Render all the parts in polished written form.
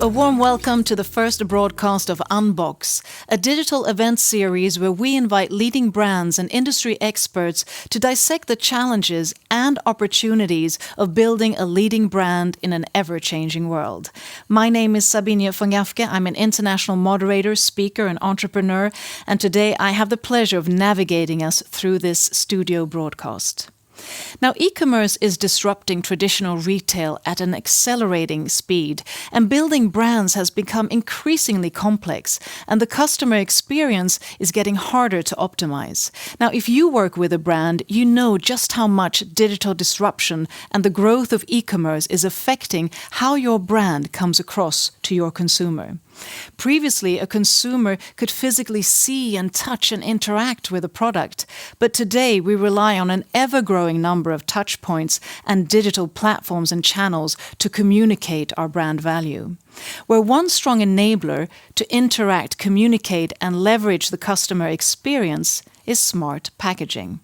A warm welcome to the first broadcast of Unbox, a digital event series where we invite leading brands and industry experts to dissect the challenges and opportunities of building a leading brand in an ever-changing world. My name is Sabine von Gafke. I'm an international moderator, speaker, and entrepreneur, and today I have the pleasure of navigating us through this studio broadcast. Now, e-commerce is disrupting traditional retail at an accelerating speed, and building brands has become increasingly complex, and the customer experience is getting harder to optimize. Now, if you work with a brand, you know just how much digital disruption and the growth of e-commerce is affecting how your brand comes across to your consumer. Previously, a consumer could physically see and touch and interact with a product, but today we rely on an ever-growing number of touch points and digital platforms and channels to communicate our brand value. We're one strong enabler to interact, communicate, and leverage the customer experience is smart packaging.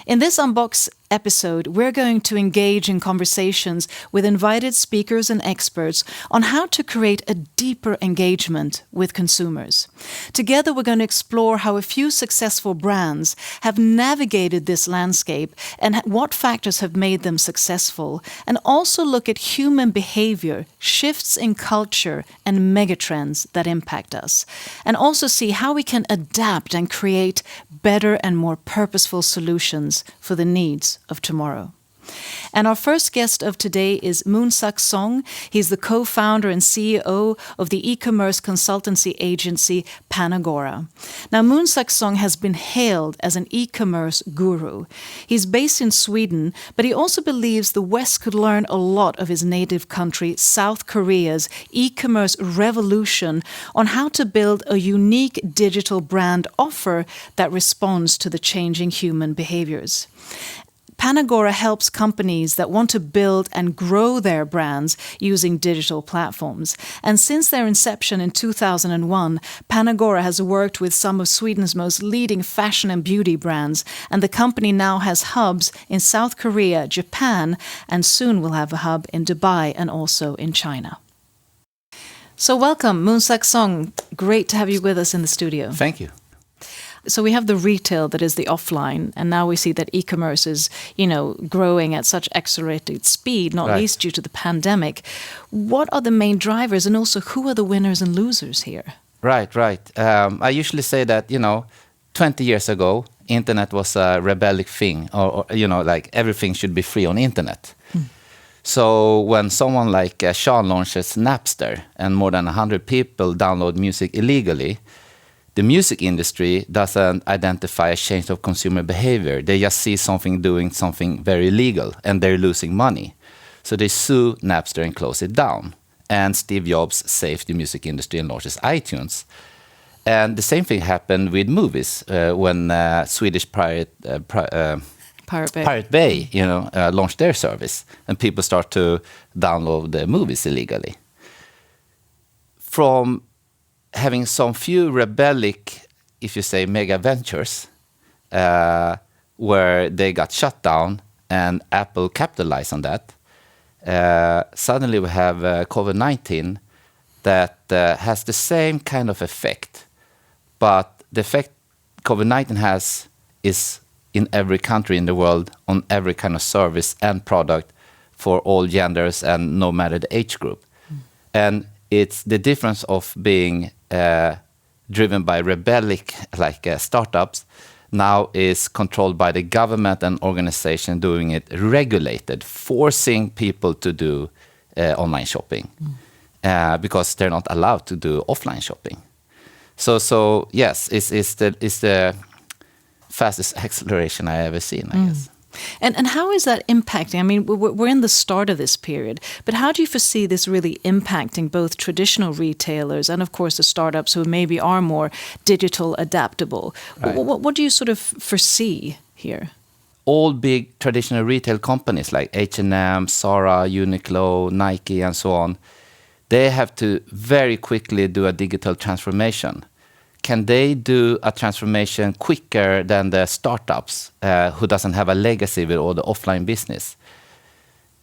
In this Unbox episode, we're going to engage in conversations with invited speakers and experts on how to create a deeper engagement with consumers. Together, we're going to explore how a few successful brands have navigated this landscape and what factors have made them successful, and also look at human behavior, shifts in culture, and megatrends that impact us, and also see how we can adapt and create better and more purposeful solutions for the needs of tomorrow. And our first guest of today is Moonsak Song. He's the co-founder and CEO of the e-commerce consultancy agency Panagora. Now, Moonsak Song has been hailed as an e-commerce guru. He's based in Sweden, but he also believes the West could learn a lot of his native country, South Korea's e-commerce revolution on how to build a unique digital brand offer that responds to the changing human behaviors. Panagora helps companies that want to build and grow their brands using digital platforms. And since their inception in 2001, Panagora has worked with some of Sweden's most leading fashion and beauty brands, and the company now has hubs in South Korea, Japan, and soon will have a hub in Dubai and also in China. So welcome, Moonsak Song. Great to have you with us in the studio. Thank you. So we have the retail that is the offline, and now we see that e-commerce is, growing at such accelerated speed, not least due to the pandemic. What are the main drivers, and also who are the winners and losers here? Right. I usually say that, 20 years ago, internet was a rebellic thing, or like everything should be free on internet. So when someone like Sean launches Napster and more than 100 people download music illegally, the music industry doesn't identify a change of consumer behavior. They just see doing something very illegal, and they're losing money. So they sue Napster and close it down. And Steve Jobs saved the music industry and launches iTunes. And the same thing happened with movies when Swedish Pirate Bay, launched their service, and people start to download the movies illegally. From having some few rebellic, if you say, mega ventures, where they got shut down and Apple capitalized on that, suddenly we have COVID-19 that has the same kind of effect. But the effect COVID-19 has is in every country in the world, on every kind of service and product for all genders and no matter the age group. And it's the difference of being driven by rebellic startups now is controlled by the government and organization doing it regulated, forcing people to do online shopping because they're not allowed to do offline shopping. So yes, it's the fastest acceleration I ever seen, I guess. And how is that impacting? I mean, we're in the start of this period, but how do you foresee this really impacting both traditional retailers and, of course, the startups who maybe are more digital adaptable? Right. What do you sort of foresee here? All big traditional retail companies like H&M, Zara, Uniqlo, Nike, and so on, they have to very quickly do a digital transformation. Can they do a transformation quicker than the startups who doesn't have a legacy with all the offline business?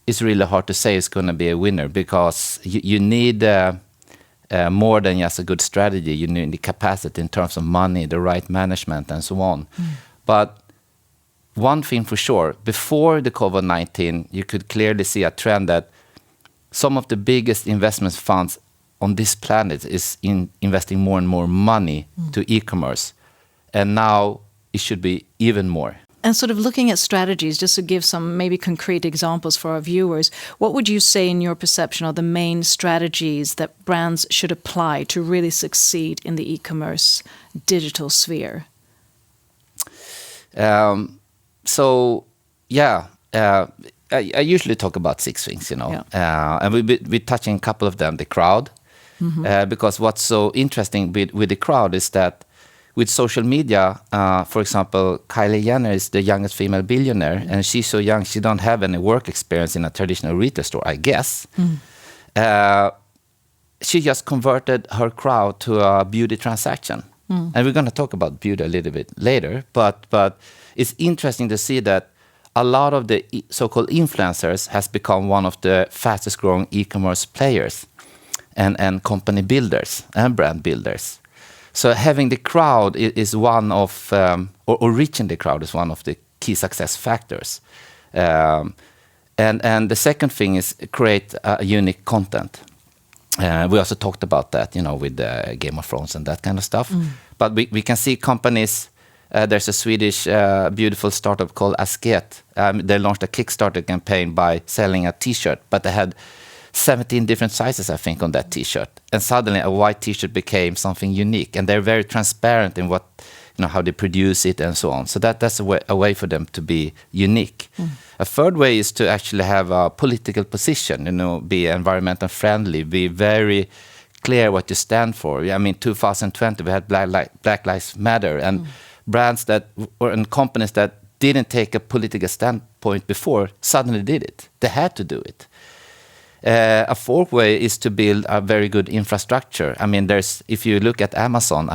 It's really hard to say it's going to be a winner because you need more than just a good strategy. You need the capacity in terms of money, the right management, and so on. But one thing for sure, before the COVID-19, you could clearly see a trend that some of the biggest investment funds on this planet is investing more and more money to e-commerce. And now it should be even more. And sort of looking at strategies, just to give some maybe concrete examples for our viewers, what would you say in your perception are the main strategies that brands should apply to really succeed in the e-commerce digital sphere? I usually talk about 6 things, and we're touching a couple of them. The crowd, because what's so interesting with the crowd is that with social media, for example, Kylie Jenner is the youngest female billionaire, and she's so young she don't have any work experience in a traditional retail store, I guess. She just converted her crowd to a beauty transaction. And we're going to talk about beauty a little bit later, but it's interesting to see that a lot of the so-called influencers has become one of the fastest growing e-commerce players and company builders and brand builders. So having the crowd is one of, or reaching the crowd is one of the key success factors. And the second thing is create unique content. We also talked about that, with Game of Thrones and that kind of stuff. But we can see companies. There's a Swedish beautiful startup called Asket. They launched a Kickstarter campaign by selling a T-shirt, but they had 17 different sizes, I think, on that T-shirt. And suddenly a white T-shirt became something unique. And they're very transparent in what, how they produce it and so on. So that's a way for them to be unique. A third way is to actually have a political position, be environmental friendly, be very clear what you stand for. I mean, 2020, we had Black Lives Matter, and brands and companies that didn't take a political standpoint before suddenly did it. They had to do it. A fourth way is to build a very good infrastructure. I mean, if you look at Amazon,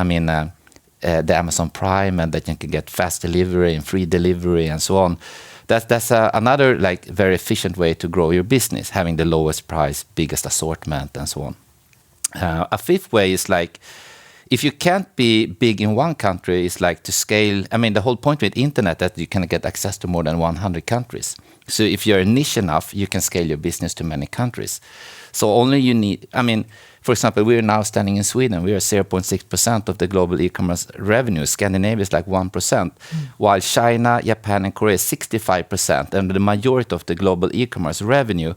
the Amazon Prime, and that you can get fast delivery and free delivery and so on. That's another very efficient way to grow your business, having the lowest price, biggest assortment, and so on. A fifth way is if you can't be big in one country, it's to scale. I mean, the whole point with internet that you can get access to more than 100 countries. So if you're niche enough, you can scale your business to many countries. So only you need, for example, we are now standing in Sweden. We are 0.6% of the global e-commerce revenue. Scandinavia is 1%, while China, Japan, and Korea is 65%. And the majority of the global e-commerce revenue,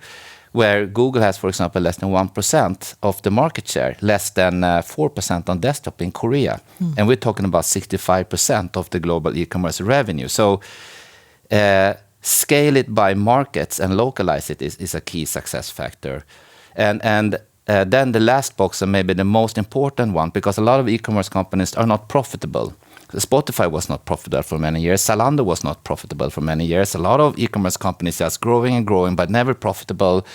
where Google has, for example, less than 1% of the market share, less than 4% on desktop in Korea. And we're talking about 65% of the global e-commerce revenue. So scale it by markets and localize it is a key success factor. And then the last box, and maybe the most important one, because a lot of e-commerce companies are not profitable. Spotify was not profitable for many years. Zalando was not profitable for many years. A lot of e-commerce companies just growing and growing, but never profitable.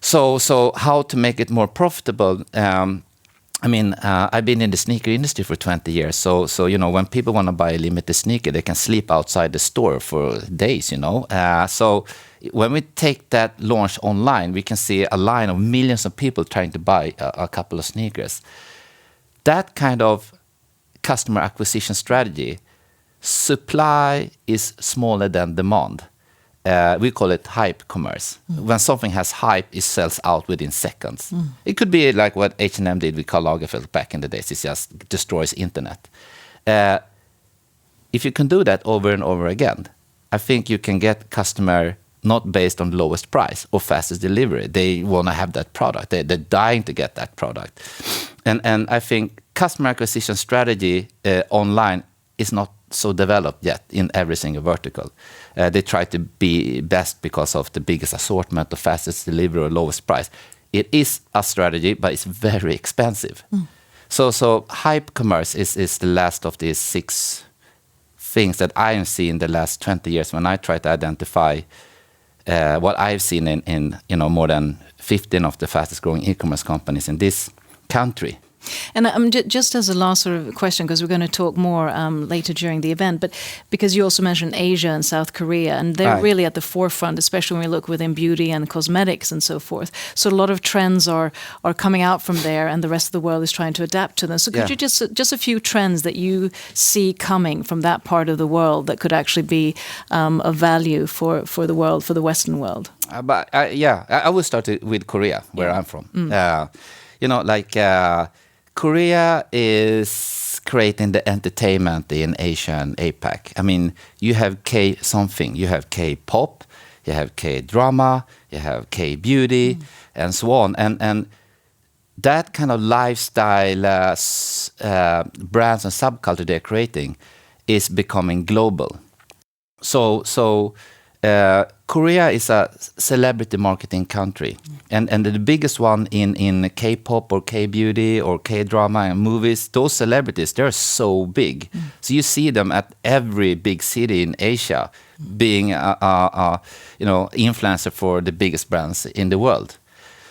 So how to make it more profitable? I've been in the sneaker industry for 20 years. So when people want to buy a limited sneaker, they can sleep outside the store for days, So when we take that launch online, we can see a line of millions of people trying to buy a couple of sneakers. That kind of customer acquisition strategy, supply is smaller than demand. We call it hype commerce. When something has hype, it sells out within seconds. It could be like what H&M did with Karl Lagerfeld back in the days. It just destroys internet. If you can do that over and over again, I think you can get customer not based on lowest price or fastest delivery. They want to have that product. They're dying to get that product. And I think customer acquisition strategy online is not so developed yet in every single vertical. They try to be best because of the biggest assortment, the fastest delivery, or lowest price. It is a strategy, but it's very expensive. So hype commerce is the last of these 6 things that I have seen in the last 20 years when I try to identify what I've seen in more than 15 of the fastest growing e-commerce companies in this country. And just as a last sort of question, because we're going to talk more later during the event, but because you also mentioned Asia and South Korea, and they're really at the forefront, especially when we look within beauty and cosmetics and so forth. So a lot of trends are coming out from there, and the rest of the world is trying to adapt to them. So could you just a few trends that you see coming from that part of the world that could actually be of value for the world, for the Western world? I will start with Korea, where I'm from. Korea is creating the entertainment in Asia and APAC. I mean, you have K-something, you have K-pop, you have K-drama, you have K-beauty, and so on. And that kind of lifestyle brands and subculture they're creating is becoming global. So Korea is a celebrity marketing country, and the biggest one in K-pop or K-beauty or K-drama and movies, those celebrities, they're so big. So you see them at every big city in Asia being influencer for the biggest brands in the world.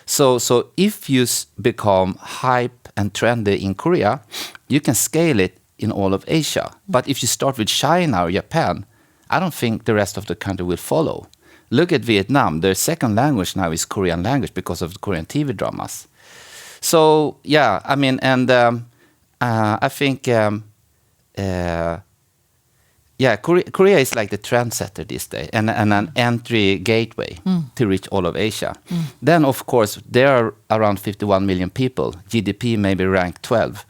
So if you become hype and trendy in Korea, you can scale it in all of Asia. But if you start with China or Japan, I don't think the rest of the country will follow. Look at Vietnam. Their second language now is Korean language because of the Korean TV dramas. So, I mean, and I think, Korea is like the trendsetter this day and an entry gateway to reach all of Asia. Then, of course, there are around 51 million people. GDP maybe ranked 12.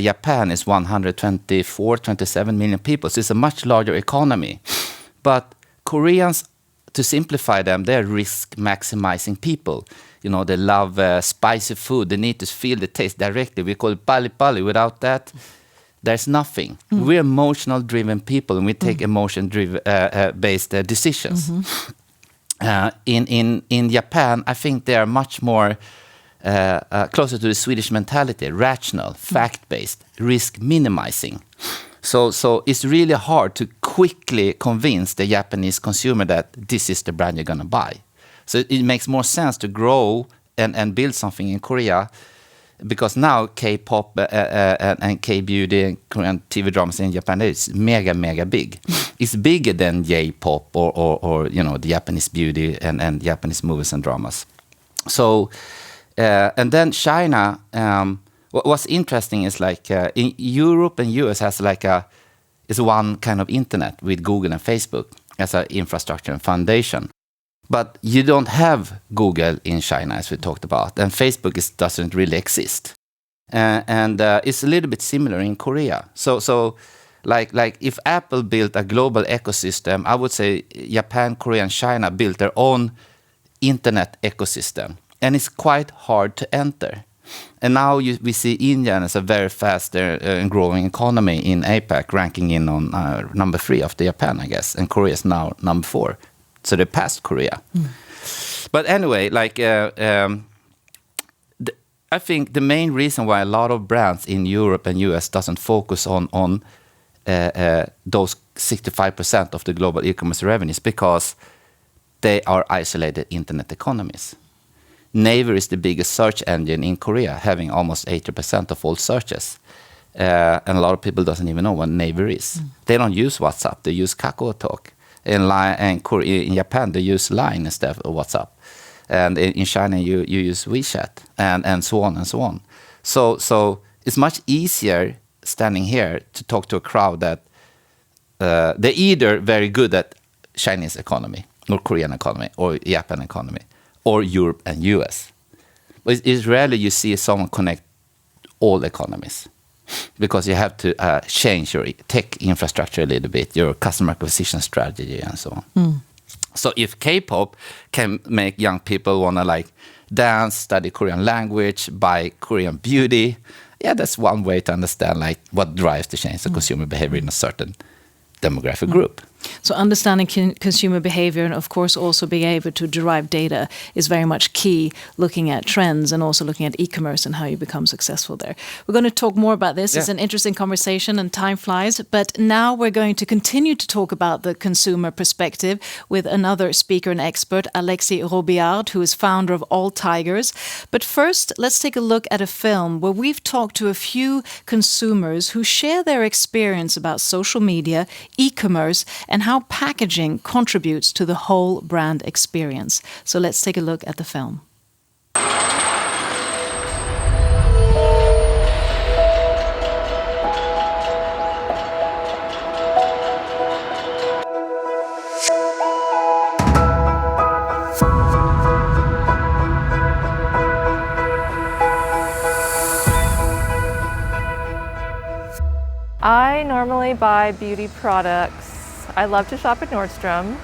Japan is 27 million people. So it's a much larger economy. But Koreans, to simplify them, they're risk-maximizing people. They love spicy food. They need to feel the taste directly. We call it pali-pali. Without that, there's nothing. We're emotional-driven people, and we take emotion-based decisions. In Japan, I think they are much more closer to the Swedish mentality, rational, fact-based, risk-minimizing. So it's really hard to quickly convince the Japanese consumer that this is the brand you're going to buy. So it makes more sense to grow and build something in Korea, because now K-pop and K-beauty and Korean TV dramas in Japan is mega big. It's bigger than J-pop or the Japanese beauty and Japanese movies and dramas. So and then China. What's interesting is in Europe and US has is one kind of internet with Google and Facebook as an infrastructure and foundation. But you don't have Google in China, as we talked about, and Facebook doesn't really exist. And it's a little bit similar in Korea. So if Apple built a global ecosystem, I would say Japan, Korea, and China built their own internet ecosystem. And it's quite hard to enter. And now we see India as a very fast and growing economy in APAC, ranking in on number 3 after Japan, I guess. And Korea is now number 4. So they passed Korea. But anyway, I think the main reason why a lot of brands in Europe and US doesn't focus on those 65% of the global e-commerce revenue is because they are isolated internet economies. Naver is the biggest search engine in Korea, having almost 80% of all searches. And a lot of people doesn't even know what Naver is. They don't use WhatsApp. They use KakaoTalk. In Japan, they use Line instead of WhatsApp. And in China, you use WeChat, and so on and so on. So it's much easier standing here to talk to a crowd that they're either very good at Chinese economy, or Korean economy, or Japan economy, or Europe and US. But it's rarely you see someone connect all economies, because you have to change your tech infrastructure a little bit, your customer acquisition strategy, and so on. So if K-pop can make young people want to dance, study Korean language, buy Korean beauty, that's one way to understand what drives the change of consumer behavior in a certain demographic group. So understanding consumer behavior and, of course, also being able to derive data is very much key, looking at trends and also looking at e-commerce and how you become successful there. We're going to talk more about this. Yeah. It's an interesting conversation and time flies. But now we're going to continue to talk about the consumer perspective with another speaker and expert, Alexis Robillard, who is founder of All Tigers. But first, let's take a look at a film where we've talked to a few consumers who share their experience about social media, e-commerce, and how packaging contributes to the whole brand experience. So let's take a look at the film. I normally buy beauty products. I love to shop at Nordstrom,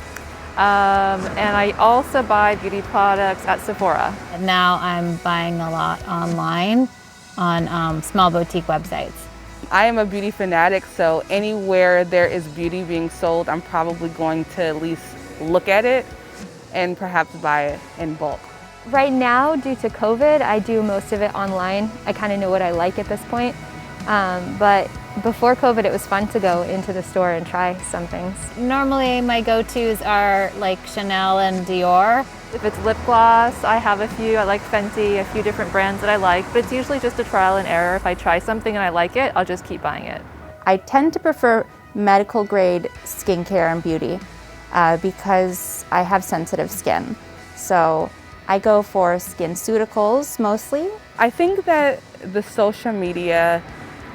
and I also buy beauty products at Sephora. Now I'm buying a lot online on small boutique websites. I am a beauty fanatic, so anywhere there is beauty being sold, I'm probably going to at least look at it and perhaps buy it in bulk. Right now, due to COVID, I do most of it online. I kind of know what I like at this point. But before COVID, it was fun to go into the store and try some things. Normally my go-tos are like Chanel and Dior. If it's lip gloss, I have a few. I like Fenty, a few different brands that I like, but it's usually just a trial and error. If I try something and I like it, I'll just keep buying it. I tend to prefer medical grade skincare and beauty because I have sensitive skin. So I go for SkinCeuticals mostly. I think that the social media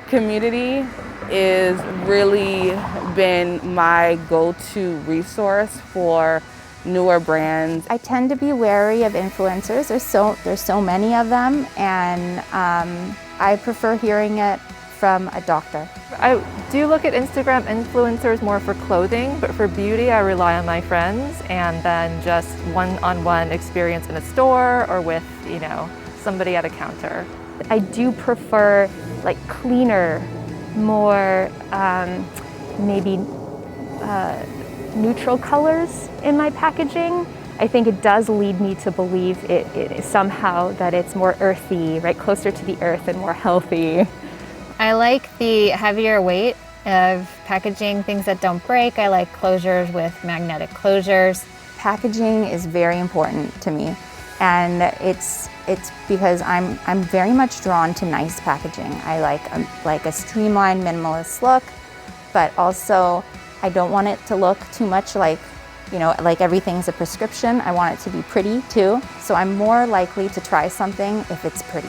community is really been my go-to resource for newer brands. I tend to be wary of influencers. There's so many of them, and I prefer hearing it from a doctor. I do look at Instagram influencers more for clothing, but for beauty I rely on my friends and then just one-on-one experience in a store or with, somebody at a counter. I do prefer like cleaner, more maybe neutral colors in my packaging. I think it does lead me to believe it is somehow that it's more earthy, right, closer to the earth and more healthy. I like the heavier weight of packaging, things that don't break. I like closures with magnetic closures. Packaging is very important to me, and it's because I'm very much drawn to nice packaging. I like a streamlined minimalist look, but also I don't want it to look too much like everything's a prescription. I want it to be pretty too. So I'm more likely to try something if it's pretty.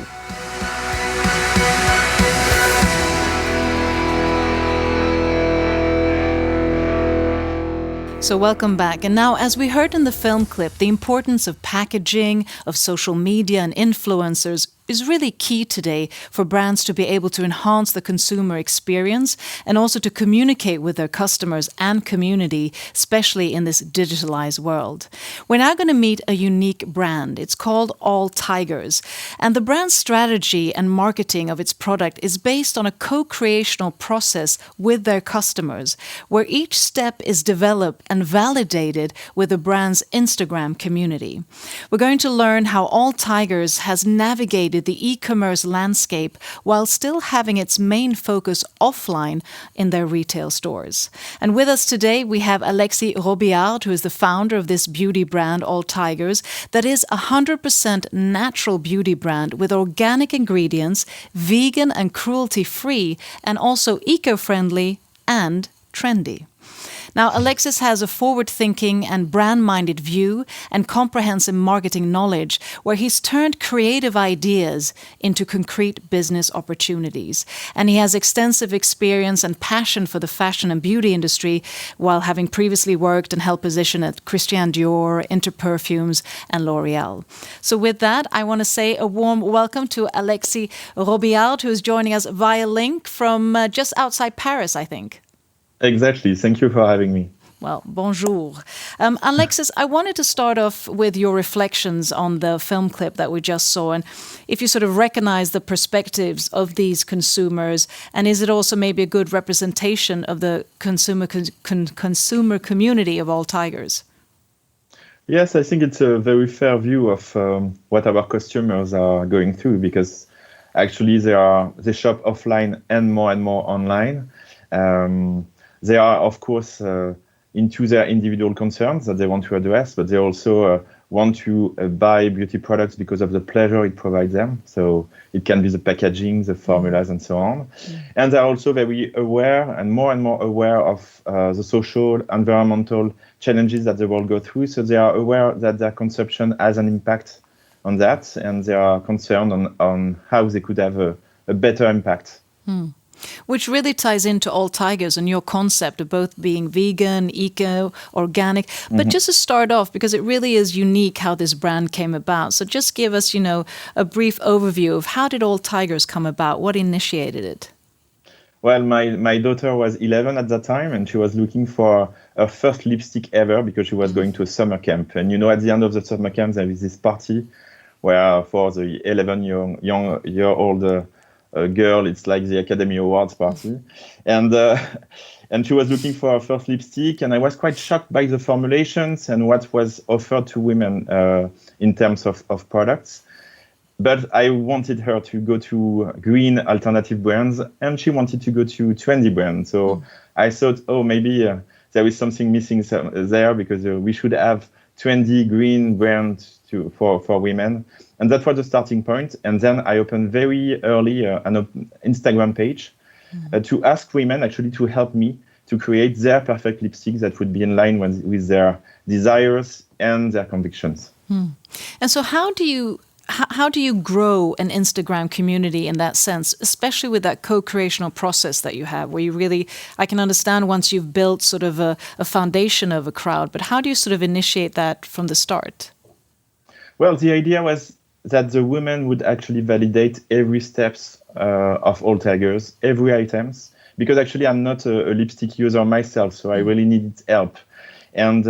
So welcome back. And now, as we heard in the film clip, the importance of packaging, of social media and influencers is really key today for brands to be able to enhance the consumer experience and also to communicate with their customers and community, especially in this digitalized world. We're now going to meet a unique brand. It's called All Tigers. And the brand's strategy and marketing of its product is based on a co-creational process with their customers, where each step is developed and validated with the brand's Instagram community. We're going to learn how All Tigers has navigated the e-commerce landscape while still having its main focus offline in their retail stores. And with us today, we have Alexis Robillard, who is the founder of this beauty brand, All Tigers, that is a 100% natural beauty brand with organic ingredients, vegan and cruelty-free, and also eco-friendly and trendy. Now, Alexis has a forward-thinking and brand-minded view and comprehensive marketing knowledge where he's turned creative ideas into concrete business opportunities. And he has extensive experience and passion for the fashion and beauty industry while having previously worked and held position at Christian Dior, Inter Perfumes and L'Oreal. So with that, I want to say a warm welcome to Alexis Robillard, who is joining us via link from just outside Paris, I think. Exactly. Thank you for having me. Well, bonjour. Alexis, I wanted to start off with your reflections on the film clip that we just saw, and if you sort of recognize the perspectives of these consumers, and is it also maybe a good representation of the consumer community of all tigers? Yes, I think it's a very fair view of what our customers are going through, because actually they shop offline and more online. They are, of course, into their individual concerns that they want to address, but they also want to buy beauty products because of the pleasure it provides them. So it can be the packaging, the formulas, and so on. And they're also very aware and more aware of the social, environmental challenges that the world go through. So they are aware that their consumption has an impact on that, and they are concerned on how they could have a better impact. Which really ties into All Tigers and your concept of both being vegan, eco, organic. But just to start off, because it really is unique how this brand came about. So just give us, a brief overview of how did All Tigers come about? What initiated it? Well, my daughter was 11 at that time, and she was looking for her first lipstick ever because she was going to a summer camp. And at the end of the summer camp, there is this party where for the 11-year-old girl, it's like the Academy Awards party, and she was looking for her first lipstick, and I was quite shocked by the formulations and what was offered to women in terms of products. But I wanted her to go to green alternative brands, and she wanted to go to trendy brands. So I thought, maybe there is something missing there, because we should have trendy green brands for women. And that was the starting point. And then I opened very early an Instagram page to ask women actually to help me to create their perfect lipstick that would be in line with their desires and their convictions. And so how do you grow an Instagram community in that sense, especially with that co-creational process that you have, where you really, I can understand once you've built sort of a foundation of a crowd, but how do you sort of initiate that from the start? Well, the idea was that the women would actually validate every steps of All Tigers, every items, because actually I'm not a lipstick user myself, so I really needed help. And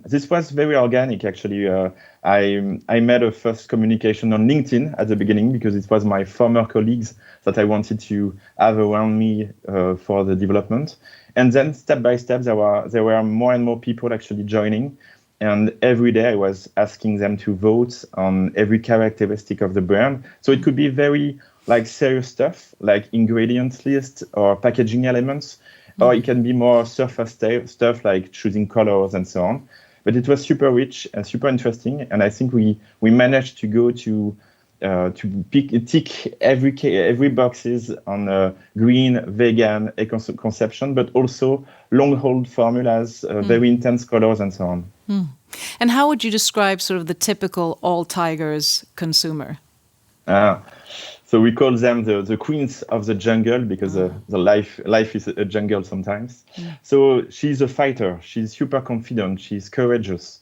this was very organic, actually. I made a first communication on LinkedIn at the beginning, because it was my former colleagues that I wanted to have around me for the development. And then step by step, there were more and more people actually joining. And every day I was asking them to vote on every characteristic of the brand. So it could be very serious stuff, like ingredients list or packaging elements, or it can be more surface stuff like choosing colors and so on. But it was super rich and super interesting. And I think we managed to go to tick every boxes on green, vegan, eco-conception, but also long-hold formulas, very intense colors, and so on. And how would you describe sort of the typical All Tigers consumer? So we call them the queens of the jungle, because the life is a jungle sometimes. So she's a fighter. She's super confident. She's courageous.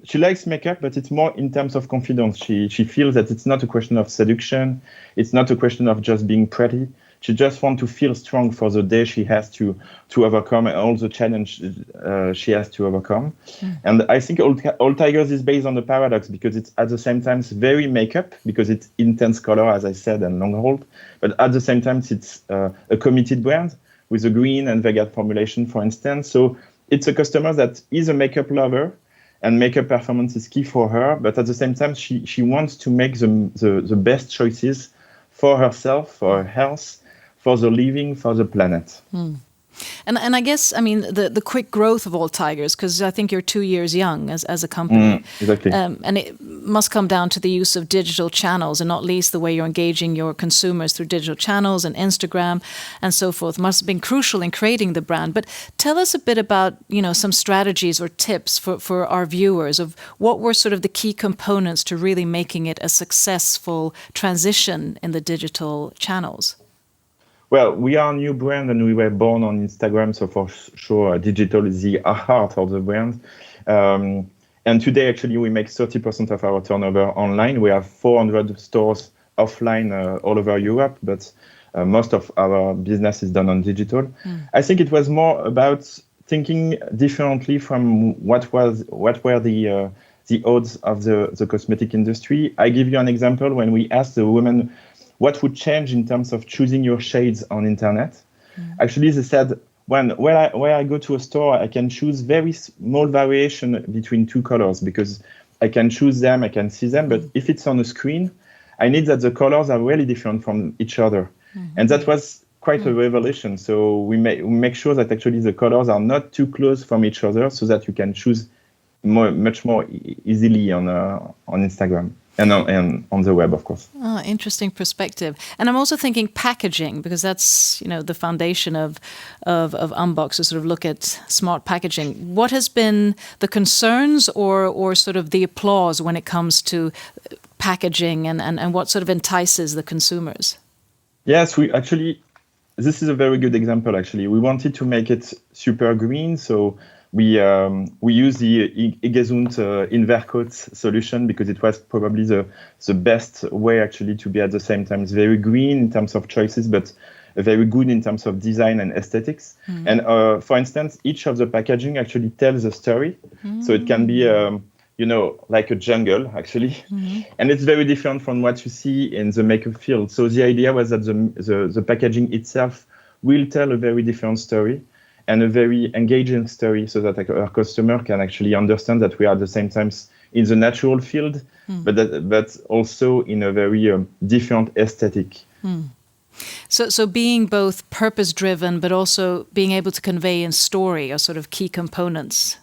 She likes makeup, but it's more in terms of confidence. She feels that it's not a question of seduction. It's not a question of just being pretty. She just wants to feel strong for the day she has to overcome and all the challenge she has to overcome. And I think All Tigers is based on the paradox, because it's at the same time very makeup, because it's intense color, as I said, and long hold. But at the same time, it's a committed brand with a green and vegan formulation, for instance. So it's a customer that is a makeup lover, and makeup performance is key for her. But at the same time, she wants to make the best choices for herself, for her health, for the living, for the planet. And I guess, I mean, the quick growth of All Tigers, because I think you're 2 years young as a company. Exactly. And it must come down to the use of digital channels, and not least the way you're engaging your consumers through digital channels and Instagram and so forth must have been crucial in creating the brand. But tell us a bit about, some strategies or tips for our viewers of what were sort of the key components to really making it a successful transition in the digital channels. Well, we are a new brand, and we were born on Instagram, so for sure, digital is the heart of the brand. And today, actually, we make 30% of our turnover online. We have 400 stores offline all over Europe, but most of our business is done on digital. I think it was more about thinking differently from what were the odds of the cosmetic industry. I give you an example. When we asked the women what would change in terms of choosing your shades on internet, actually they said, when I go to a store, I can choose very small variation between two colors because I can choose them, I can see them. But if it's on a screen, I need that the colors are really different from each other. And that was quite a revelation. So we make sure that actually the colors are not too close from each other so that you can choose much more easily on Instagram. And on the web, of course. Oh, interesting perspective. And I'm also thinking packaging, because that's, the foundation of Unbox, to sort of look at smart packaging. What has been the concerns or sort of the applause when it comes to packaging and what sort of entices the consumers? Yes, this is a very good example, actually. We wanted to make it super green, so we use the Gesund Invercoat solution because it was probably the best way actually to be at the same time. It's very green in terms of choices, but very good in terms of design and aesthetics. And for instance, each of the packaging actually tells a story. So it can be, like a jungle actually. And it's very different from what you see in the makeup field. So the idea was that the packaging itself will tell a very different story, and a very engaging story, so that our customer can actually understand that we are at the same time in the natural field, but also in a very different aesthetic. So being both purpose-driven, but also being able to convey in story are sort of key components.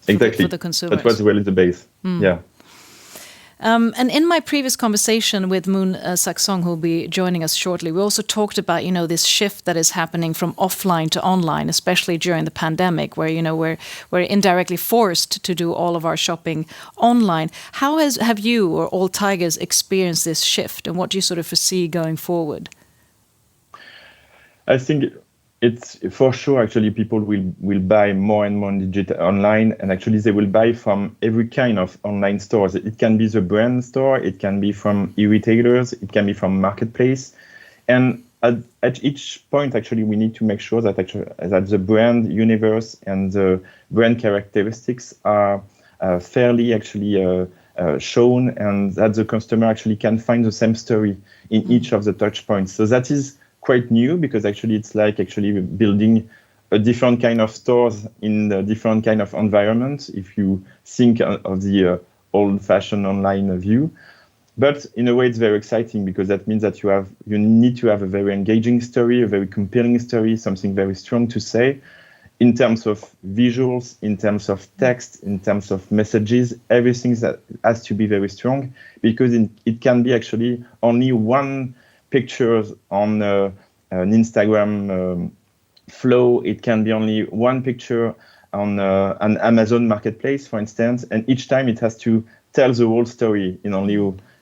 Exactly. For the consumers. That was really the base. Yeah. And in my previous conversation with Moon Saxong, who'll be joining us shortly, we also talked about, this shift that is happening from offline to online, especially during the pandemic, where, we're indirectly forced to do all of our shopping online. How have you or all Tigers experienced this shift, and what do you sort of foresee going forward? I think it's for sure, actually, people will buy more and more digital online, and actually they will buy from every kind of online stores. It can be the brand store, it can be from e-retailers, it can be from marketplace. And at each point, actually, we need to make sure that that the brand universe and the brand characteristics are fairly actually shown, and that the customer actually can find the same story in each of the touch points. So that is quite new, because actually it's like actually building a different kind of stores in a different kind of environment if you think of the old-fashioned online view. But in a way it's very exciting, because that means that you need to have a very engaging story, a very compelling story, something very strong to say in terms of visuals, in terms of text, in terms of messages. Everything that has to be very strong, because it can be actually only one pictures on an Instagram flow. It can be only one picture on an Amazon marketplace, for instance, and each time it has to tell the whole story in only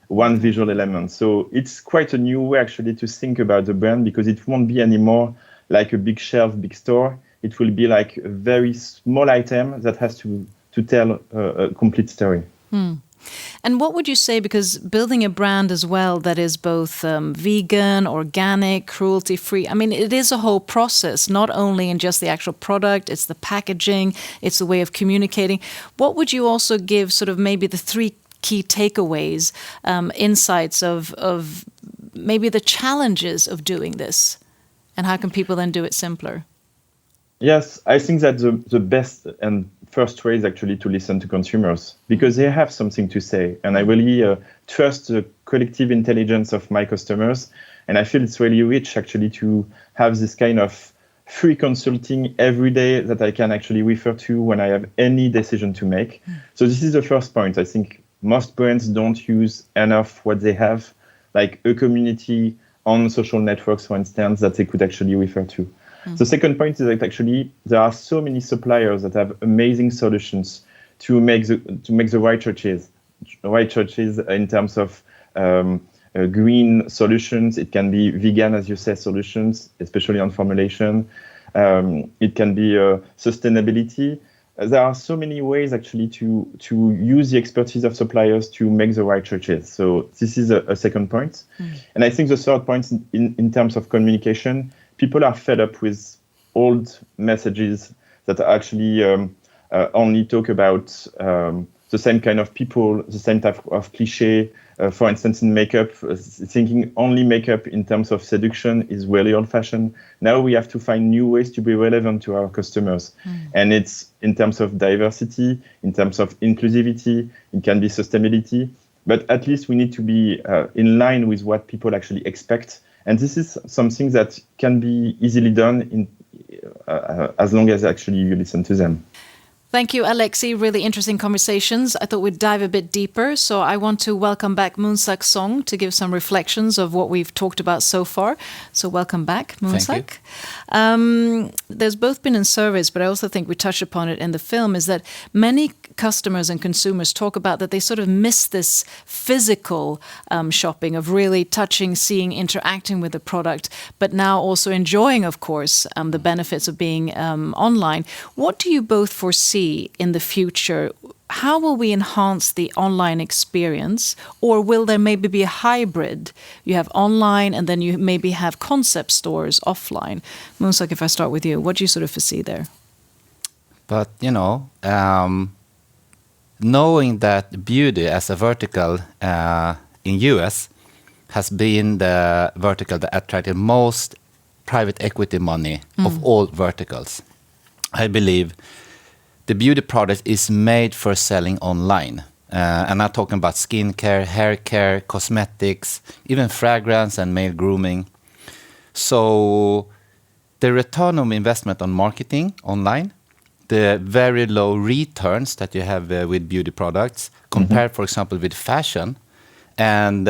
one visual element. So it's quite a new way actually to think about the brand, because it won't be anymore like a big shelf, big store. It will be like a very small item that has to tell a complete story. And what would you say, because building a brand as well that is both vegan, organic, cruelty-free, I mean, it is a whole process, not only in just the actual product, it's the packaging, it's the way of communicating. What would you also give sort of maybe the 3 key takeaways, insights of maybe the challenges of doing this? And how can people then do it simpler? Yes, I think that the best and first way is actually to listen to consumers, because they have something to say. And I really trust the collective intelligence of my customers. And I feel it's really rich actually to have this kind of free consulting every day that I can actually refer to when I have any decision to make. So this is the first point. I think most brands don't use enough what they have, like a community on social networks, for instance, that they could actually refer to. The second point is that actually there are so many suppliers that have amazing solutions to make the right choices in terms of green solutions. It can be vegan, as you said, solutions, especially on formulation. It can be sustainability. There are so many ways actually to use the expertise of suppliers to make the right choices. So this is a second point. And I think the third point in terms of communication, people are fed up with old messages that actually only talk about the same kind of people, the same type of cliche. For instance, in makeup, thinking only makeup in terms of seduction is really old-fashioned. Now we have to find new ways to be relevant to our customers. And it's in terms of diversity, in terms of inclusivity, it can be sustainability. But at least we need to be in line with what people actually expect. And this is something that can be easily done as long as actually you listen to them. Thank you, Alexi. Really interesting conversations. I thought we'd dive a bit deeper. So I want to welcome back Moonsak Song to give some reflections of what we've talked about so far. So welcome back, Moonsak. There's both been in surveys, but I also think we touched upon it in the film, is that many customers and consumers talk about that they sort of miss this physical shopping of really touching, seeing, interacting with the product, but now also enjoying, of course, the benefits of being online. What do you both foresee in the future? How will we enhance the online experience? Or will there maybe be a hybrid? You have online and then you maybe have concept stores offline. Moonsak, if I start with you, what do you sort of foresee there? But, knowing that beauty as a vertical in US has been the vertical that attracted most private equity money of all verticals, I believe the beauty product is made for selling online. And I'm talking about skincare, hair care, cosmetics, even fragrance and male grooming. So the return on investment on marketing online, the very low returns that you have with beauty products compared, for example, with fashion, and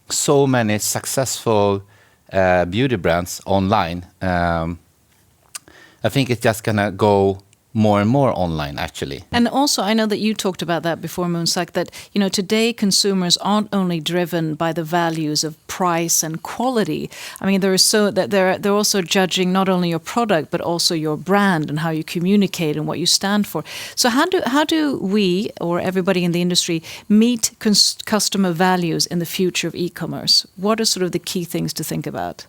so many successful beauty brands online, I think it's just gonna go more and more online, actually. And also, I know that you talked about that before, Moonsak, that, today consumers aren't only driven by the values of price and quality. I mean, they're also judging not only your product, but also your brand and how you communicate and what you stand for. So how do we, or everybody in the industry, meet customer values in the future of e-commerce? What are sort of the key things to think about?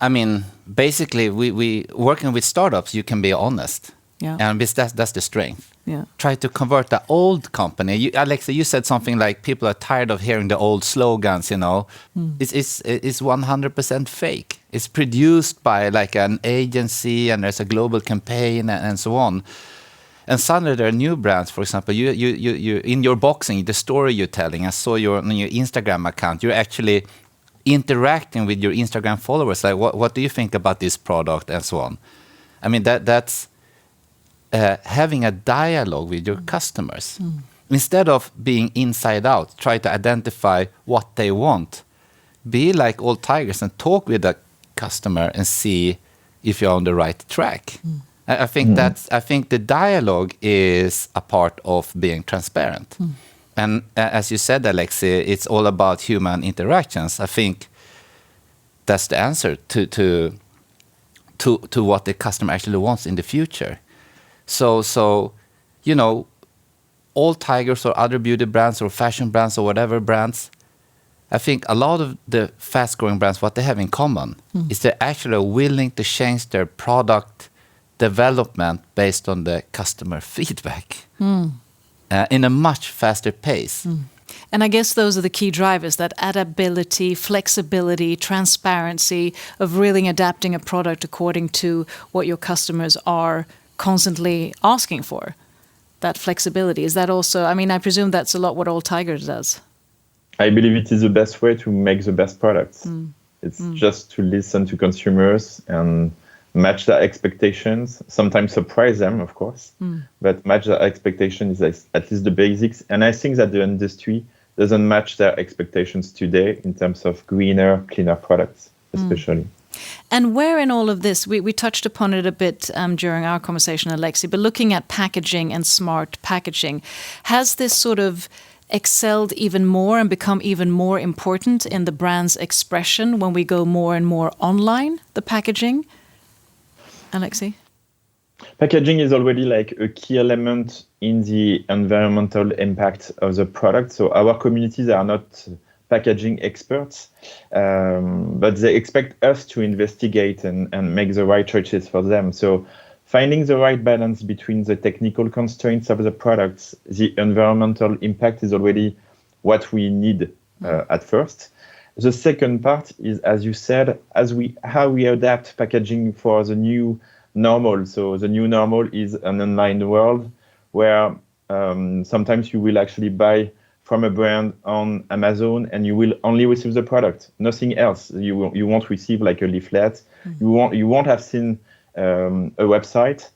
I mean, basically, we working with startups, you can be honest. Yeah. And that's the strength. Yeah. Try to convert the old company. Alexa, you said something like people are tired of hearing the old slogans, It's 100% fake. It's produced by like an agency and there's a global campaign and so on. And suddenly there are new brands. For example, you in your boxing, the story you're telling, I saw on your Instagram account, you're actually interacting with your Instagram followers, like what do you think about this product and so on. I mean that's having a dialogue with your customers instead of being inside out. Try to identify what they want. Be like old tigers and talk with the customer and see if you're on the right track. I think the dialogue is a part of being transparent. And as you said, Alexi, it's all about human interactions. I think that's the answer to what the customer actually wants in the future. So all tigers or other beauty brands or fashion brands or whatever brands, I think a lot of the fast-growing brands, what they have in common is they're actually willing to change their product development based on the customer feedback. In a much faster pace. And I guess those are the key drivers, that adaptability, flexibility, transparency of really adapting a product according to what your customers are constantly asking for. That flexibility, is that also, I mean, I presume that's a lot what Old Tigers does. I believe it is the best way to make the best products. It's just to listen to consumers and match their expectations, sometimes surprise them, of course, but match their expectations is at least the basics. And I think that the industry doesn't match their expectations today in terms of greener, cleaner products, especially. And where in all of this, we touched upon it a bit during our conversation, Alexi, but looking at packaging and smart packaging, has this sort of excelled even more and become even more important in the brand's expression when we go more and more online, the packaging? Alexi? Packaging is already like a key element in the environmental impact of the product. So our communities are not packaging experts, but they expect us to investigate and make the right choices for them. So finding the right balance between the technical constraints of the products, the environmental impact is already what we need at first. The second part is, as you said, how we adapt packaging for the new normal. So the new normal is an online world where sometimes you will actually buy from a brand on Amazon and you will only receive the product, nothing else. You won't receive like a leaflet. You won't have seen a website.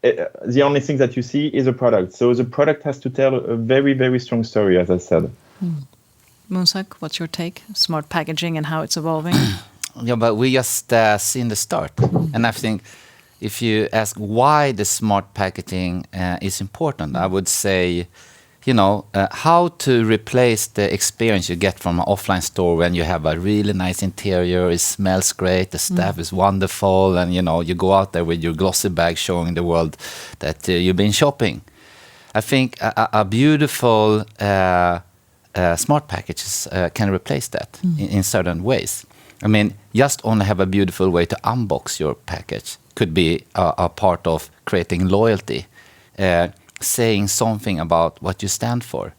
The only thing that you see is a product. So the product has to tell a very, very strong story, as I said. Moonsak, what's your take? Smart packaging and how it's evolving? Yeah, but we just seen the start. And I think if you ask why the smart packaging is important, I would say, how to replace the experience you get from an offline store when you have a really nice interior, it smells great, the staff is wonderful, and you go out there with your glossy bag showing the world that you've been shopping. I think a beautiful smart packages can replace that in certain ways. I mean, just only have a beautiful way to unbox your package could be a part of creating loyalty. Saying something about what you stand for.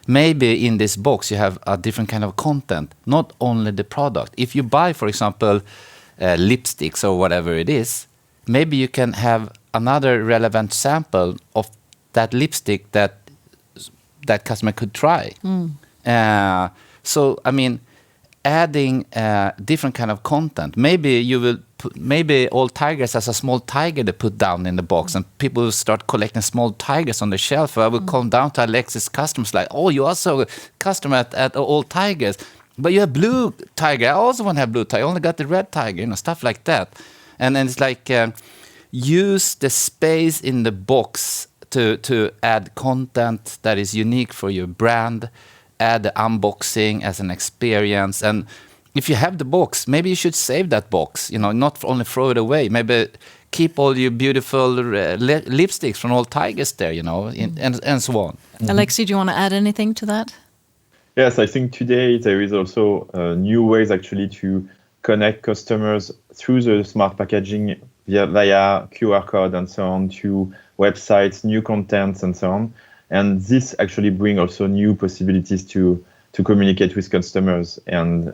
Maybe in this box you have a different kind of content, not only the product. If you buy, for example, lipsticks or whatever it is, maybe you can have another relevant sample of that lipstick that customer could try. So, I mean, adding different kind of content. Maybe all tigers has a small tiger to put down in the box, and people will start collecting small tigers on the shelf. I will come down to Alexis customers like, oh, you also a customer at all tigers, but you have blue tiger. I also want to have blue tiger. I only got the red tiger, stuff like that. And then it's like use the space in the box to add content that is unique for your brand. Add the unboxing as an experience. And if you have the box, maybe you should save that box, not only throw it away. Maybe keep all your beautiful lipsticks from all tigers there, and so on. Alexi, do you want to add anything to that? Yes, I think today there is also new ways actually to connect customers through the smart packaging via QR code and so on to websites, new contents and so on. And this actually brings also new possibilities to communicate with customers and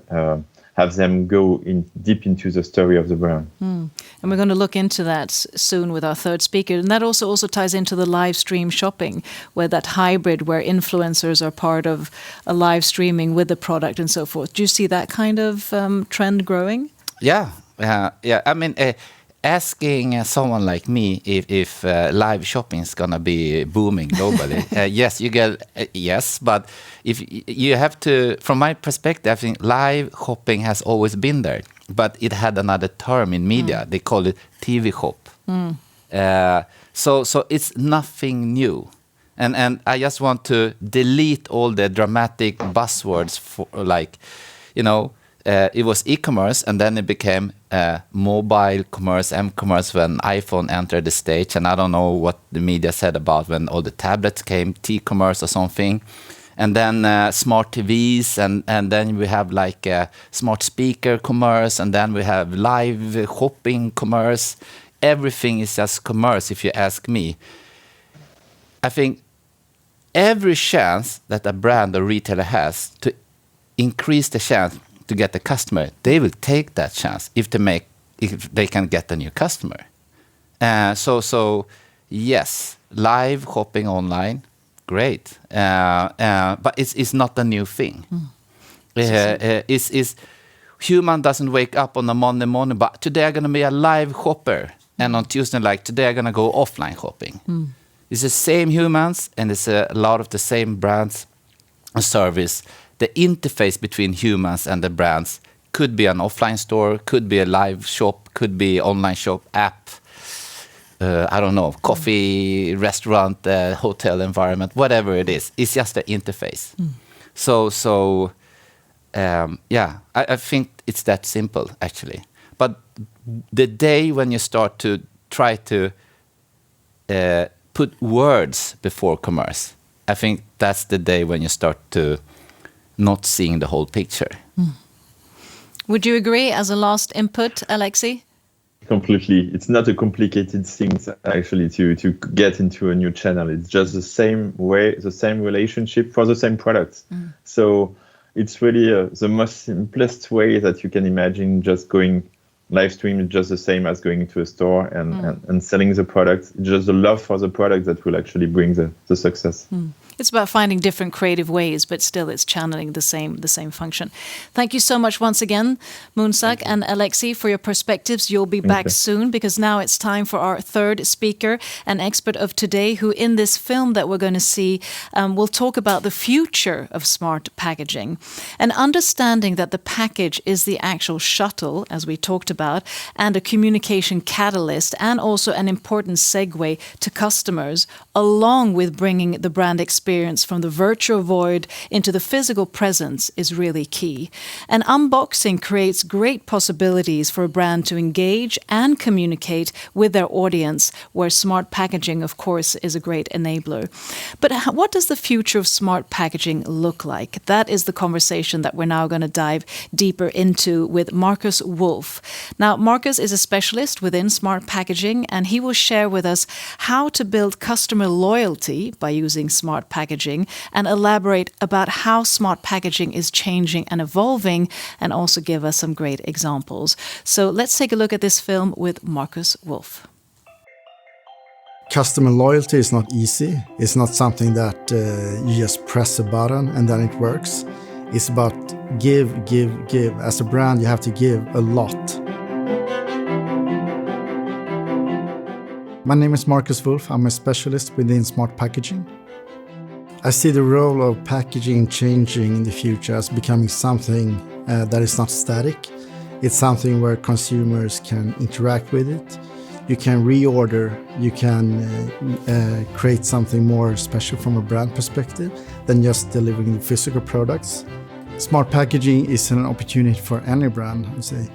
have them go deep into the story of the brand. And we're going to look into that soon with our third speaker. And that also ties into the live stream shopping, where that hybrid where influencers are part of a live streaming with the product and so forth. Do you see that kind of trend growing? Yeah. I mean, asking someone like me if live shopping is gonna be booming globally, yes, you get yes. But if you have to, from my perspective, I think live shopping has always been there, but it had another term in media. They call it TV shop. So it's nothing new, and I just want to delete all the dramatic buzzwords for it was ecommerce, and then it became mobile commerce, m-commerce, when iPhone entered the stage. And I don't know what the media said about when all the tablets came, t-commerce or something. And then smart TVs, and then we have like smart speaker commerce, and then we have live shopping commerce. Everything is just commerce, if you ask me. I think every chance that a brand or retailer has to increase the chance to get the customer, they will take that chance if they can get a new customer. So yes, live shopping online, great. But it's not a new thing. Human doesn't wake up on a Monday morning, but today I'm going to be a live shopper. And on Tuesday, today I'm going to go offline shopping. It's the same humans, and it's a lot of the same brands and service. The interface between humans and the brands could be an offline store, could be a live shop, could be online shop, app, I don't know, coffee, restaurant, hotel environment, whatever it is. It's just the interface. I think it's that simple, actually. But the day when you start to try to put words before commerce, I think that's the day when you start to not seeing the whole picture. Would you agree as a last input, Alexi? Completely. It's not a complicated thing actually to get into a new channel. It's just the same way, the same relationship for the same products. So it's really the most simplest way that you can imagine. Just going live stream is just the same as going to a store and selling the product. It's just the love for the product that will actually bring the success. It's about finding different creative ways, but still it's channeling the same function. Thank you so much once again, Moonsak and Alexi, for your perspectives. You'll be back soon, because now it's time for our third speaker, an expert of today, who in this film that we're going to see will talk about the future of smart packaging. And understanding that the package is the actual shuttle, as we talked about, and a communication catalyst, and also an important segue to customers, along with bringing the brand experience from the virtual void into the physical presence, is really key. And unboxing creates great possibilities for a brand to engage and communicate with their audience, where smart packaging, of course, is a great enabler. But what does the future of smart packaging look like? That is the conversation that we're now going to dive deeper into with Marcus Wolff. Now, Marcus is a specialist within smart packaging, and he will share with us how to build customer loyalty by using smart packaging, and elaborate about how smart packaging is changing and evolving, and also give us some great examples. So let's take a look at this film with Marcus Wolff. Customer loyalty is not easy. It's not something that you just press a button and then it works. It's about give. As a brand, you have to give a lot. My name is Marcus Wolff. I'm a specialist within smart packaging. I see the role of packaging changing in the future as becoming something that is not static. It's something where consumers can interact with it. You can reorder, you can create something more special from a brand perspective than just delivering the physical products. Smart packaging is an opportunity for any brand, I would say.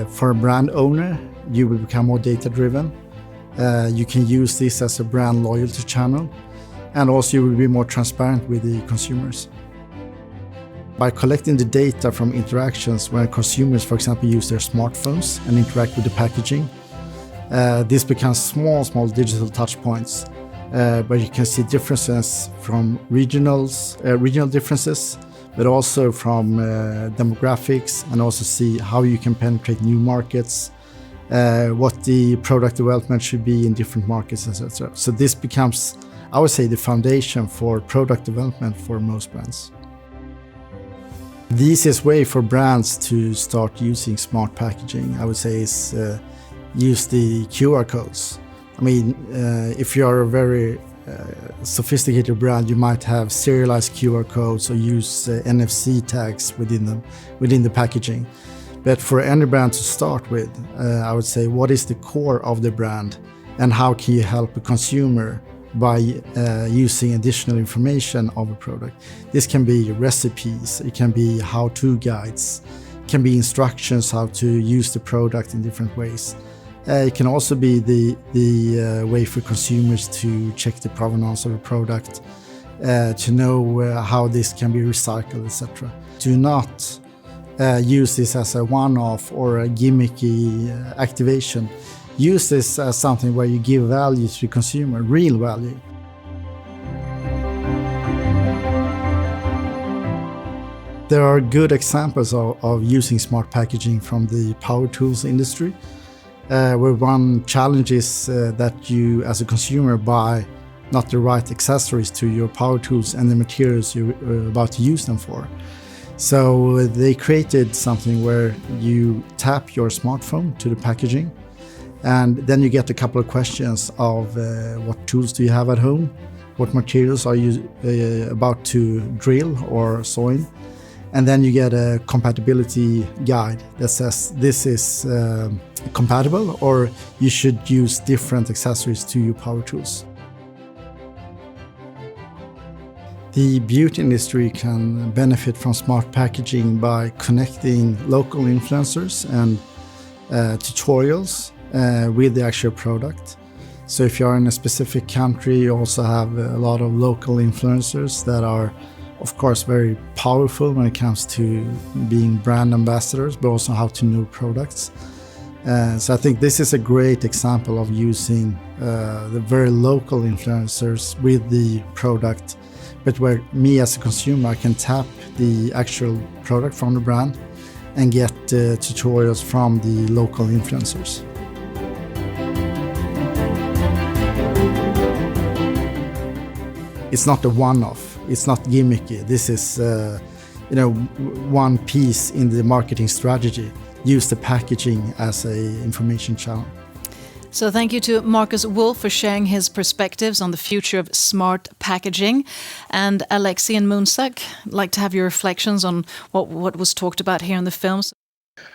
For a brand owner, you will become more data-driven. You can use this as a brand loyalty channel. And also you will be more transparent with the consumers. By collecting the data from interactions when consumers, for example, use their smartphones and interact with the packaging, this becomes small digital touch points, where you can see differences from regional differences, but also from demographics, and also see how you can penetrate new markets, what the product development should be in different markets, etc. So this becomes, I would say, the foundation for product development for most brands. The easiest way for brands to start using smart packaging, I would say, is use the QR codes. I mean, if you're a very sophisticated brand, you might have serialized QR codes or use NFC tags within the packaging. But for any brand to start with, I would say, what is the core of the brand, and how can you help a consumer by using additional information of a product? This can be recipes, it can be how-to guides, it can be instructions how to use the product in different ways. It can also be the way for consumers to check the provenance of a product, to know how this can be recycled, etc. Do not use this as a one-off or a gimmicky activation. Use this as something where you give value to the consumer, real value. There are good examples of using smart packaging from the power tools industry, where one challenge is that you, as a consumer, buy not the right accessories to your power tools and the materials you're about to use them for. So they created something where you tap your smartphone to the packaging, and then you get a couple of questions of what tools do you have at home, what materials are you about to drill or saw in, and then you get a compatibility guide that says this is compatible, or you should use different accessories to your power tools. The beauty industry can benefit from smart packaging by connecting local influencers and tutorials with the actual product. So if you're in a specific country, you also have a lot of local influencers that are of course, very powerful when it comes to being brand ambassadors, but also how to know products. So I think this is a great example of using the very local influencers with the product, but where me as a consumer, I can tap the actual product from the brand and get tutorials from the local influencers. It's not a one-off. It's not gimmicky. This is, one piece in the marketing strategy. Use the packaging as a information channel. So thank you to Marcus Wolff for sharing his perspectives on the future of smart packaging. And Alexi and Moonsak, I'd like to have your reflections on what was talked about here in the films.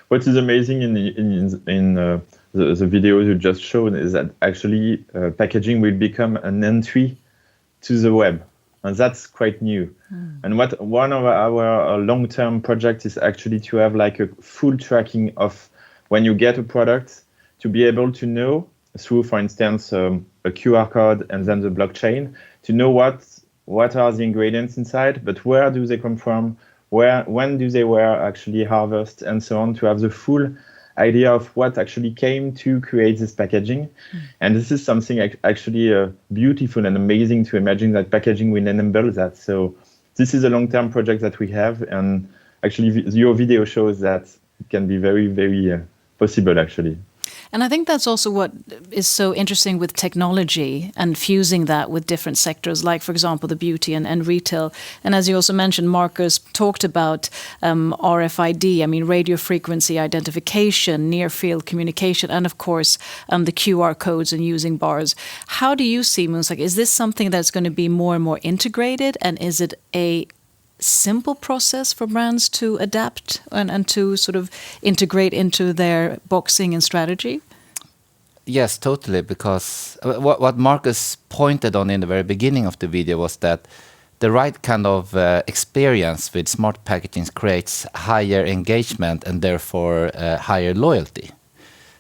What is amazing in the videos you just showed is that actually packaging will become an entry to the web, and that's quite new. And one of our long-term projects is actually to have like a full tracking of when you get a product, to be able to know through, for instance, a QR code and then the blockchain, to know what are the ingredients inside, but where do they come from, when do they were actually harvested, and so on, to have the full idea of what actually came to create this packaging. And this is something actually beautiful and amazing to imagine that packaging will enable that. So this is a long-term project that we have, and actually your video shows that it can be very, very possible actually. And I think that's also what is so interesting with technology and fusing that with different sectors, like, for example, the beauty and retail. And as you also mentioned, Marcus talked about RFID, radio frequency identification, near-field communication, and of course, the QR codes and using bars. How do you see, Moonsak? Is this something that's going to be more and more integrated? And is it a simple process for brands to adapt and to sort of integrate into their boxing and strategy? Yes, totally, because what Marcus pointed on in the very beginning of the video was that the right kind of experience with smart packaging creates higher engagement and therefore higher loyalty.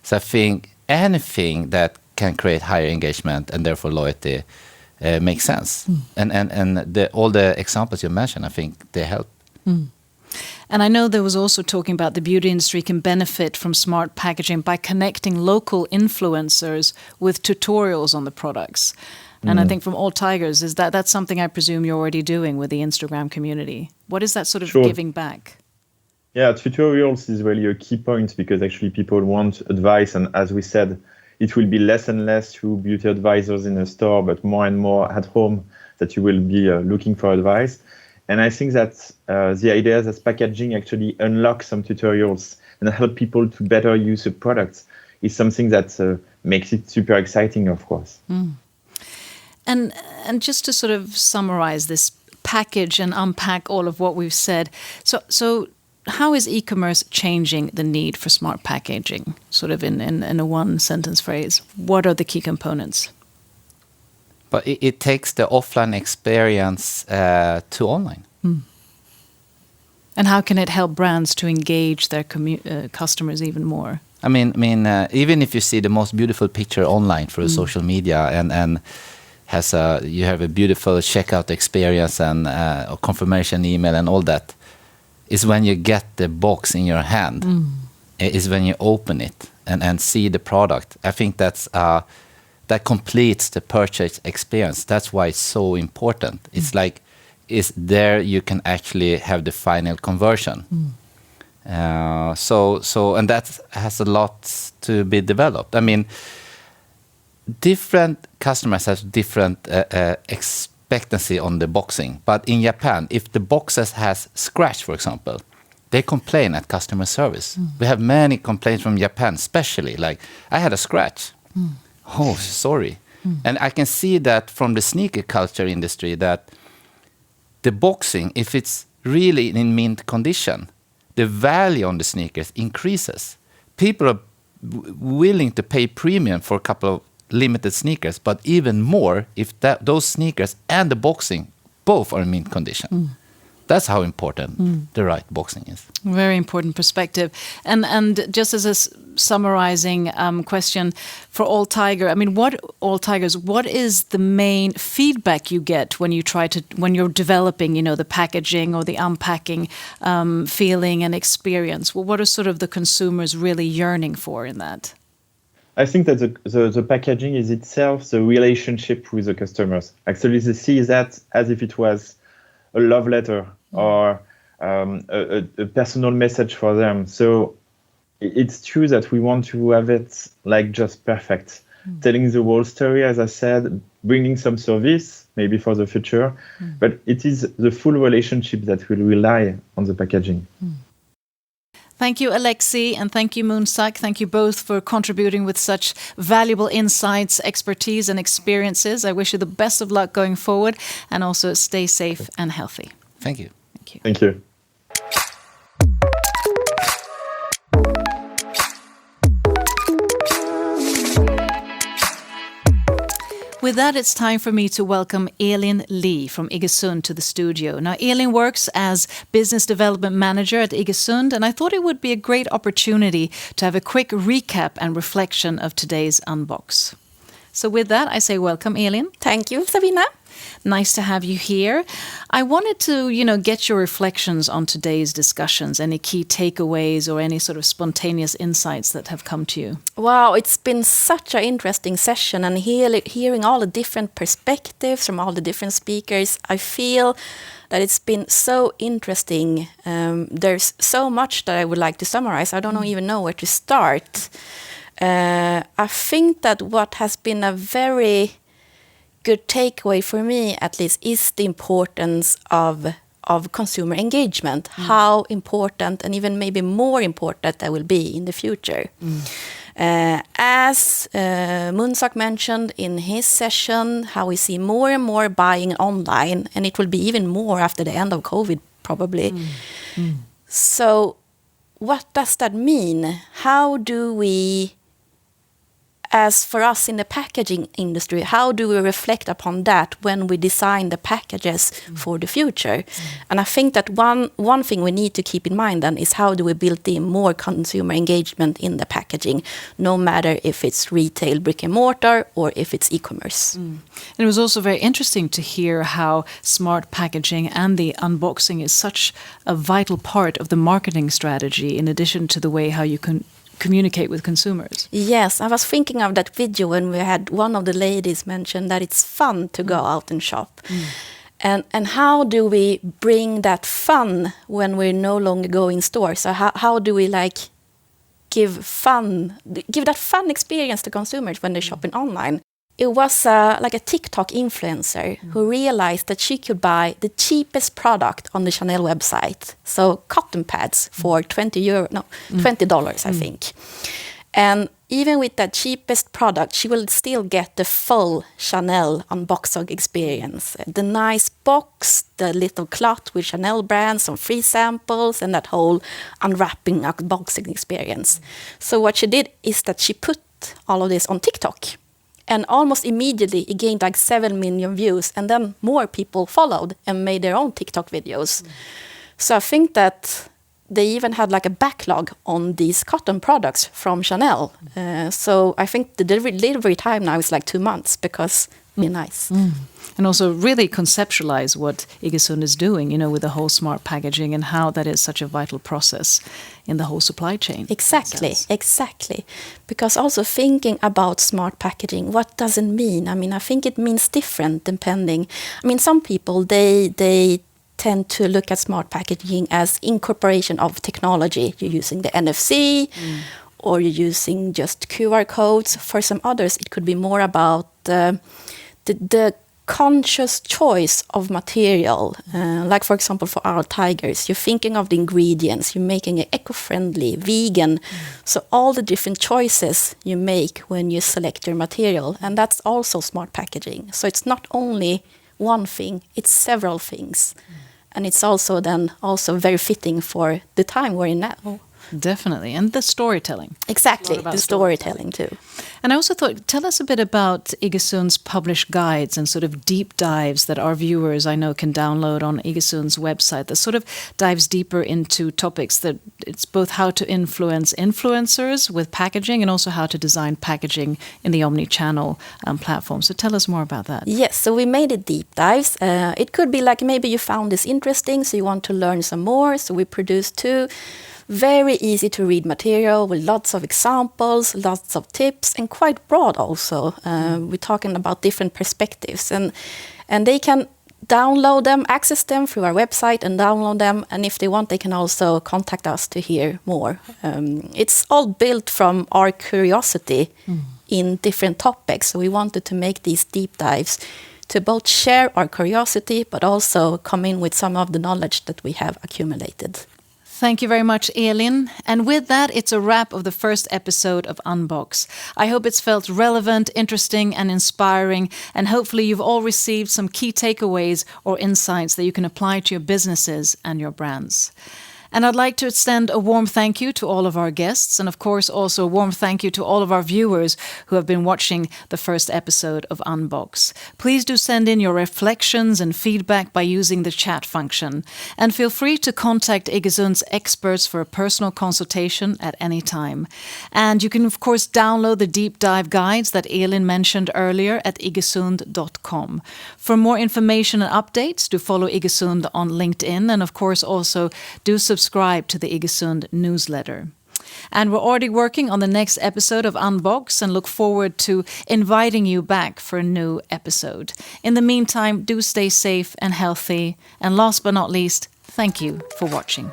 So I think anything that can create higher engagement and therefore loyalty makes sense. And all the examples you mentioned, I think they help. And I know there was also talking about the beauty industry can benefit from smart packaging by connecting local influencers with tutorials on the products. And I think from All Tigers, that's something I presume you're already doing with the Instagram community. What is that sort of giving back? Yeah, tutorials is really a key point, because actually people want advice, and as we said, it will be less and less through beauty advisors in a store, but more and more at home that you will be looking for advice. And I think that the idea that packaging actually unlocks some tutorials and help people to better use the products is something that makes it super exciting, of course. And just to sort of summarize this package and unpack all of what we've said, so how is e-commerce changing the need for smart packaging, sort of in a one-sentence phrase? What are the key components? But it takes the offline experience to online. And how can it help brands to engage their customers even more? I mean, even if you see the most beautiful picture online through social media and you have a beautiful checkout experience and a confirmation email and all that, is when you get the box in your hand. Is when you open it and see the product. I think that completes the purchase experience. That's why it's so important. It's like, there you can actually have the final conversion. And that has a lot to be developed. I mean, different customers have different expectancy on the boxing. But in Japan, if the boxes has scratch, for example, they complain at customer service. We have many complaints from Japan, especially like, I had a scratch. Oh, sorry. And I can see that from the sneaker culture industry, that the boxing, if it's really in mint condition, the value on the sneakers increases. People are willing to pay premium for a couple of limited sneakers, but even more if those sneakers and the boxing both are in mint condition. That's how important the right boxing is. Very important perspective. And just as a summarizing question for All Tiger, I mean, what is the main feedback you get when you're developing, the packaging or the unpacking feeling and experience? Well, what are sort of the consumers really yearning for in that? I think that the packaging is itself the relationship with the customers. Actually, they see that as if it was a love letter or a personal message for them. So it's true that we want to have it like just perfect, telling the whole story, as I said, bringing some service maybe for the future, but it is the full relationship that will rely on the packaging. Thank you, Alexi, and thank you, Moonsak. Thank you both for contributing with such valuable insights, expertise, and experiences. I wish you the best of luck going forward, and also stay safe and healthy. Thank you. Thank you. Thank you. With that, it's time for me to welcome Aelin Lee from Iggesund to the studio. Now, Aelin works as Business Development Manager at Iggesund, and I thought it would be a great opportunity to have a quick recap and reflection of today's Unbox. So with that, I say welcome, Aelin. Thank you, Sabina. Nice to have you here. I wanted to, get your reflections on today's discussions, any key takeaways or any sort of spontaneous insights that have come to you. Wow, it's been such an interesting session, and hearing all the different perspectives from all the different speakers, I feel that it's been so interesting. There's so much that I would like to summarize. I don't even know where to start. I think that what has been a very good takeaway for me, at least, is the importance of consumer engagement. How important, and even maybe more important, that will be in the future. As Moonsak mentioned in his session, how we see more and more buying online, and it will be even more after the end of COVID, probably. So what does that mean? How do we, as for us in the packaging industry, how do we reflect upon that when we design the packages for the future? And I think that one thing we need to keep in mind then is how do we build in more consumer engagement in the packaging, no matter if it's retail, brick and mortar, or if it's e-commerce. And it was also very interesting to hear how smart packaging and the unboxing is such a vital part of the marketing strategy, in addition to the way how you can communicate with consumers. Yes, I was thinking of that video when we had one of the ladies mention that it's fun to go out and shop. And how do we bring that fun when we're no longer going in stores? So how do we give that fun experience to consumers when they're shopping online? It was like a TikTok influencer who realized that she could buy the cheapest product on the Chanel website. So cotton pads for $20, I think. And even with that cheapest product, she will still get the full Chanel unboxing experience. The nice box, the little cloth with Chanel brands, some free samples, and that whole unwrapping unboxing experience. So what she did is that she put all of this on TikTok. And almost immediately, it gained 7 million views. And then more people followed and made their own TikTok videos. So I think that they even had a backlog on these cotton products from Chanel. So I think the delivery time now is 2 months because it's nice. And also really conceptualize what Iggesund is doing, with the whole smart packaging and how that is such a vital process in the whole supply chain. Exactly. Because also thinking about smart packaging, what does it mean? I mean, I think it means different depending. I mean, some people, they tend to look at smart packaging as incorporation of technology. You're using the NFC or you're using just QR codes. For some others, it could be more about the conscious choice of material. Like, for example, for our tigers, you're thinking of the ingredients, you're making it eco-friendly, vegan. So all the different choices you make when you select your material. And that's also smart packaging. So it's not only one thing, it's several things. And it's also very fitting for the time we're in now. Definitely. And the storytelling. Exactly, the storytelling too. And I also thought, tell us a bit about Iggesund's published guides and sort of deep dives that our viewers, I know, can download on Iggesund's website that sort of dives deeper into topics that it's both how to influence influencers with packaging and also how to design packaging in the omni-channel platform. So tell us more about that. Yes, so we made it deep dives. It could be like maybe you found this interesting, so you want to learn some more. So we produced 2 very easy to read material with lots of examples, lots of tips, and quite broad also. We're talking about different perspectives, and they can download them, access them through our website and download them. And if they want, they can also contact us to hear more. It's all built from our curiosity in different topics. So we wanted to make these deep dives to both share our curiosity, but also come in with some of the knowledge that we have accumulated. Thank you very much, Aelin. And with that, it's a wrap of the first episode of Unbox. I hope it's felt relevant, interesting, and inspiring, and hopefully you've all received some key takeaways or insights that you can apply to your businesses and your brands. And I'd like to extend a warm thank you to all of our guests, and of course also a warm thank you to all of our viewers who have been watching the first episode of Unbox. Please do send in your reflections and feedback by using the chat function. And feel free to contact Iggesund's experts for a personal consultation at any time. And you can of course download the deep dive guides that Aelin mentioned earlier at iggesund.com. For more information and updates, do follow Iggesund on LinkedIn, and of course also do subscribe to the Iggesund newsletter. And we're already working on the next episode of Unbox and look forward to inviting you back for a new episode. In the meantime, do stay safe and healthy. And last but not least, thank you for watching.